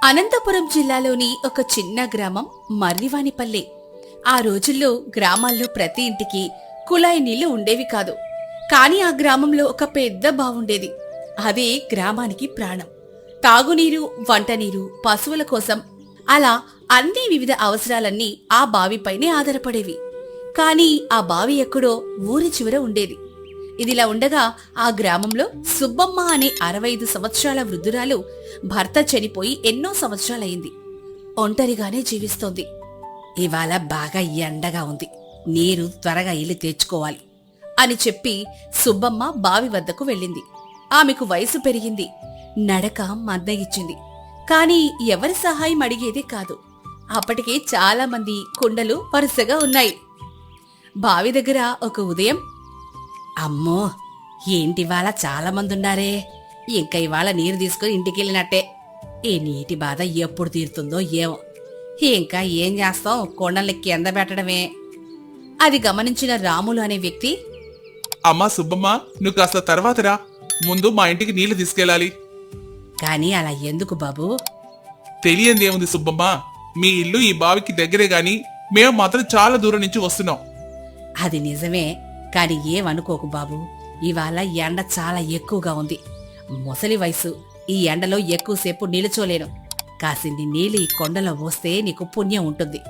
అనంతపురం జిల్లాలోని ఒక చిన్న గ్రామం మర్రివానిపల్లె. ఆ రోజుల్లో గ్రామాల్లో ప్రతి ఇంటికి కుళాయి నీళ్లు ఉండేవి కాదు. కాని ఆ గ్రామంలో ఒక పెద్ద బావుండేది. అదే గ్రామానికి ప్రాణం. తాగునీరు, వంటనీరు, పశువుల కోసం అలా అన్ని వివిధ అవసరాలన్నీ ఆ బావిపైనే ఆధారపడేవి. కాని ఆ బావి ఎక్కడో ఊరి చివర ఉండేది. ఇదిలా ఉండగా ఆ గ్రామంలో సుబ్బమ్మ అనే 65 సంవత్సరాల వృద్ధురాలు భర్త చనిపోయి ఎన్నో సంవత్సరాలయ్యింది. ఒంటరిగానే జీవిస్తోంది. ఇవాళ బాగా ఎండగా ఉంది, నీరు త్వరగా ఇల్లు తెచ్చుకోవాలి అని చెప్పి సుబ్బమ్మ బావి వద్దకు వెళ్ళింది. ఆమెకు వయసు పెరిగింది, నడక మందగించింది. కాని ఎవరి సహాయం అడిగేదే కాదు. అప్పటికే చాలా మంది కుండలు వరుసగా ఉన్నాయి. బావి దగ్గర ఒక ఉదయం, అమ్మో, ఏంటివాళ చాలా మందున్నారే, ఇంకా ఇవాళ నీరు తీసుకుని ఇంటికెళ్ళినట్టే. ఈ నీటి బాధ ఎప్పుడు తీరుతుందో ఏమో. ఇంకా ఏం చేస్తాం, కొండల్ని కింద పెట్టడమే. అది గమనించిన రాములు అనే వ్యక్తి, అమ్మా సుబ్బమ్మ, నువ్వు కాస్త తర్వాత రా, ముందు మా ఇంటికి నీళ్లు తీసుకెళ్ళాలి. కాని అలా ఎందుకు బాబూ? తెలియందేముంది సుబ్బమ్మ, మీ ఇల్లు ఈ బావికి దగ్గరే గాని మేము మాత్రం చాలా దూరం నుంచి వస్తున్నాం. అది నిజమే, కాని ఏమనుకోకు బాబూ, ఇవాళ ఎండ చాలా ఎక్కువగా ఉంది. ముసలి వయసు, ఈ ఎండలో ఎక్కువసేపు నిలుచోలేను. కాసిన్ని నీళ్ళు ఈ కొండలో పోస్తే నీకు పుణ్యం ఉంటుంది.